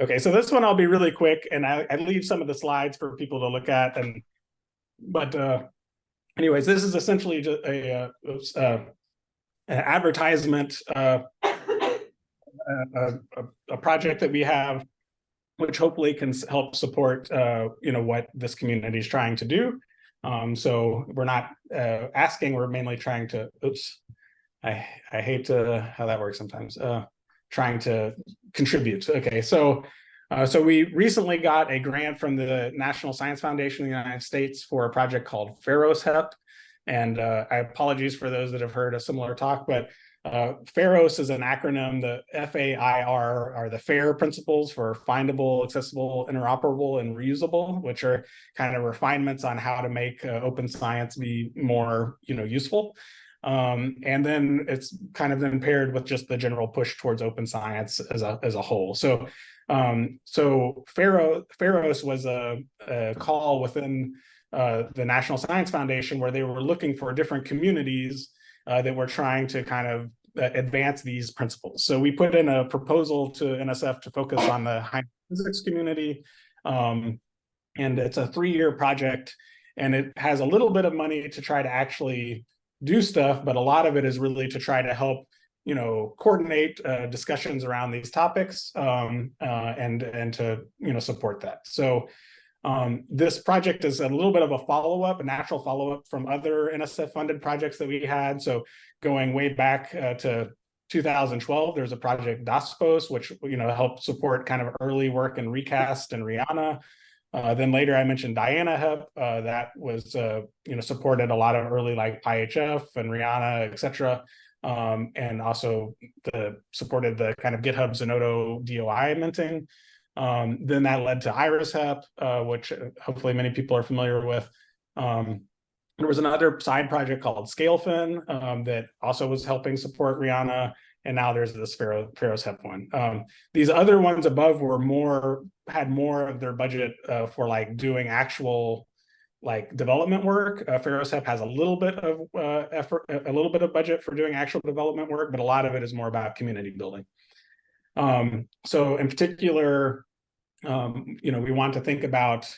Okay, so this one I'll be really quick, and I leave some of the slides for people to look at. But anyways, this is essentially just an advertisement, a project that we have, which hopefully can help support what this community is trying to do. So we're not asking; we're mainly trying to. Oops, I hate how that works sometimes. Trying to contribute. Okay, so we recently got a grant from the National Science Foundation of the United States for a project called FAIROS-HEP. And I apologize for those that have heard a similar talk, but FAIROS is an acronym. The FAIR are the FAIR principles for findable, accessible, interoperable, and reusable, which are kind of refinements on how to make open science be more useful. And then it's kind of then paired with just the general push towards open science as a whole. So FAIROS was a call within the National Science Foundation where they were looking for different communities that were trying to kind of advance these principles. So we put in a proposal to NSF to focus on the high physics community. And it's a 3-year project, and it has a little bit of money to try to actually do stuff, but a lot of it is really to try to help coordinate discussions around these topics and to support that. So this project is a little bit of a natural follow-up from other NSF-funded projects that we had. So going way back to 2012, there's a project DASPOS, which helped support kind of early work in RECAST and RIANA. Then later I mentioned DIANA-HEP, that was supported a lot of early like PyHF and RIANA, et cetera. And also supported the kind of GitHub Zenodo DOI minting. Then that led to IRIS-HEP, which hopefully many people are familiar with. There was another side project called ScaleFin that also was helping support RIANA, and now there's this FAIROS-HEP one. These other ones above had more of their budget for like doing actual like development work. FAIROS-HEP has a little bit of effort, a little bit of budget for doing actual development work, but a lot of it is more about community building. So in particular, we want to think about,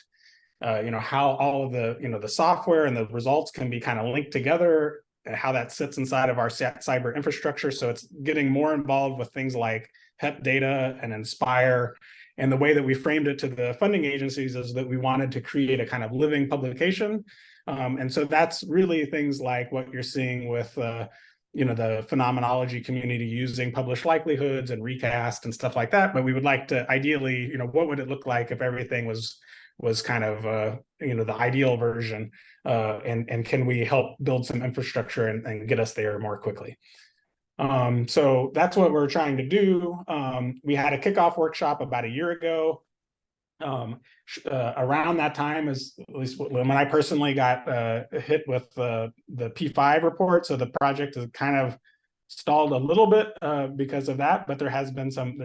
how all of the software and the results can be kind of linked together and how that sits inside of our cyber infrastructure. So it's getting more involved with things like HEPData and Inspire. And the way that we framed it to the funding agencies is that we wanted to create a kind of living publication. And so that's really things like what you're seeing with the phenomenology community using published likelihoods and recast and stuff like that. But we would like to ideally, what would it look like if everything was kind of, the ideal version, and can we help build some infrastructure and get us there more quickly? So that's what we're trying to do. We had a kickoff workshop about a year ago. Around that time is at least when I personally got hit with the P5 report. So the project is kind of stalled a little bit because of that, but there has been some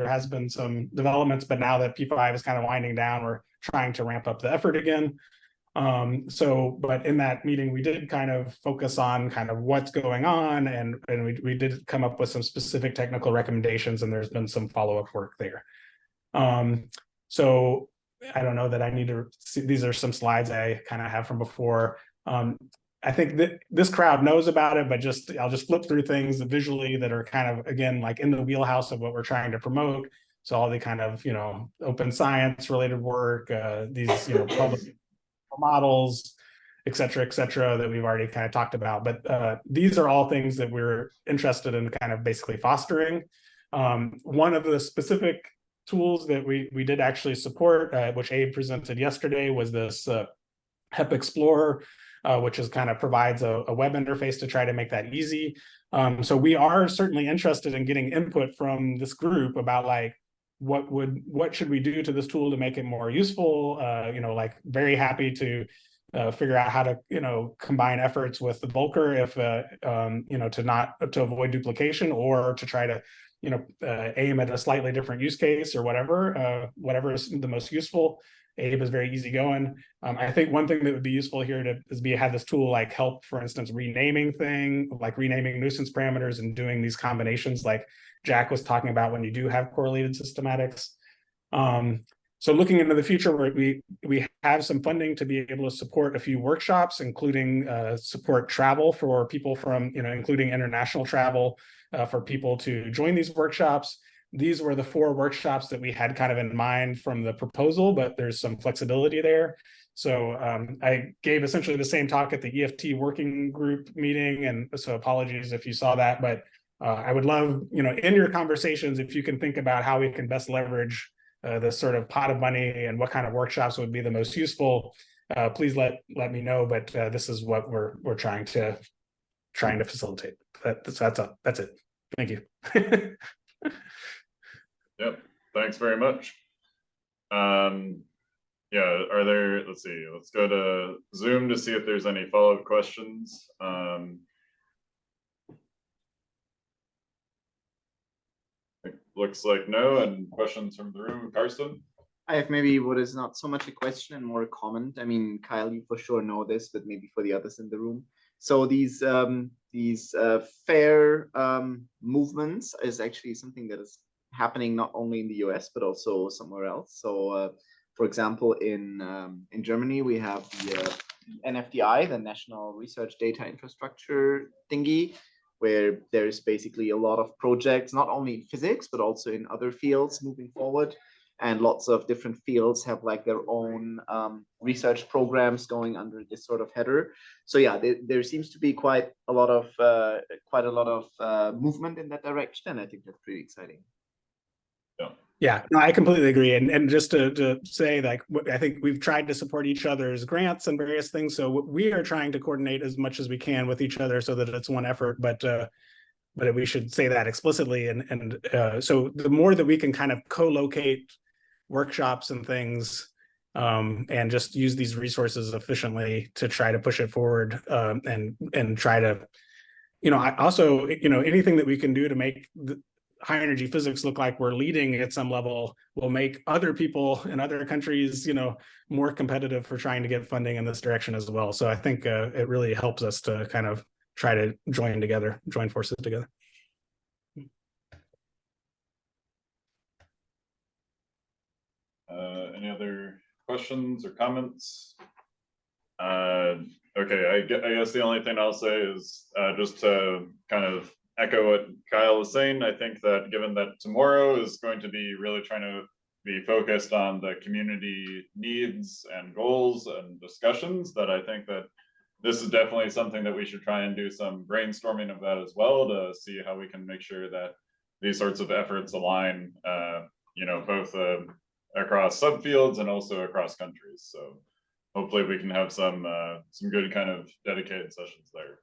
developments. But now that P5 is kind of winding down, we're trying to ramp up the effort again. But in that meeting, we did kind of focus on kind of what's going on, and we did come up with some specific technical recommendations, and there's been some follow-up work there. So I don't know that I need to see, these are some slides I kind of have from before. I think that this crowd knows about it, but I'll just flip through things visually that are kind of, again, like in the wheelhouse of what we're trying to promote. So all the kind of, open science related work, these, public models, et cetera, that we've already kind of talked about. But these are all things that we're interested in kind of basically fostering. One of the specific tools that we did actually support, which Abe presented yesterday, was this HEP Explorer, which is kind of provides a web interface to try to make that easy. So we are certainly interested in getting input from this group about like, what should we do to this tool to make it more useful? Like very happy to figure out how to, combine efforts with the Volcker if, to avoid duplication, or to try to, aim at a slightly different use case or whatever is the most useful. Abe is very easygoing. I think one thing that would be useful here have this tool like help, for instance, renaming nuisance parameters and doing these combinations like Jack was talking about when you do have correlated systematics. So looking into the future, we have some funding to be able to support a few workshops, including support travel for people from, including international travel for people to join these workshops. These were the 4 workshops that we had kind of in mind from the proposal, but there's some flexibility there. So I gave essentially the same talk at the EFT working group meeting, and so apologies if you saw that, but I would love, in your conversations, if you can think about how we can best leverage this sort of pot of money and what kind of workshops would be the most useful, please let me know. But this is what we're trying to facilitate. That's it. Thank you. Yep. Thanks very much. Yeah, let's see, let's go to Zoom to see if there's any follow-up questions. It looks like no, and questions from the room. Karsten? I have maybe what is not so much a question and more a comment. I mean, Kyle, you for sure know this, but maybe for the others in the room. So these FAIR movements is actually something that is happening not only in the US, but also somewhere else. So for example, in Germany, we have the NFDI, the National Research Data Infrastructure thingy, where there's basically a lot of projects, not only in physics, but also in other fields moving forward. And lots of different fields have like their own research programs going under this sort of header. So yeah, there seems to be quite a lot of movement in that direction, and I think that's pretty exciting. Yeah, no, I completely agree. And just to say, like, I think we've tried to support each other's grants and various things. So we are trying to coordinate as much as we can with each other so that it's one effort. But we should say that explicitly. And so the more that we can kind of co-locate workshops and things, and just use these resources efficiently to try to push it forward, and try to, I also, anything that we can do to make high energy physics look like we're leading at some level will make other people in other countries, more competitive for trying to get funding in this direction as well. So I think it really helps us to kind of try to join forces together. Any other questions or comments? Okay, I guess the only thing I'll say is just to kind of echo what Kyle was saying. I think that given that tomorrow is going to be really trying to be focused on the community needs and goals and discussions, that I think that this is definitely something that we should try and do some brainstorming of that as well, to see how we can make sure that these sorts of efforts align, both across subfields and also across countries. So hopefully we can have some good kind of dedicated sessions there.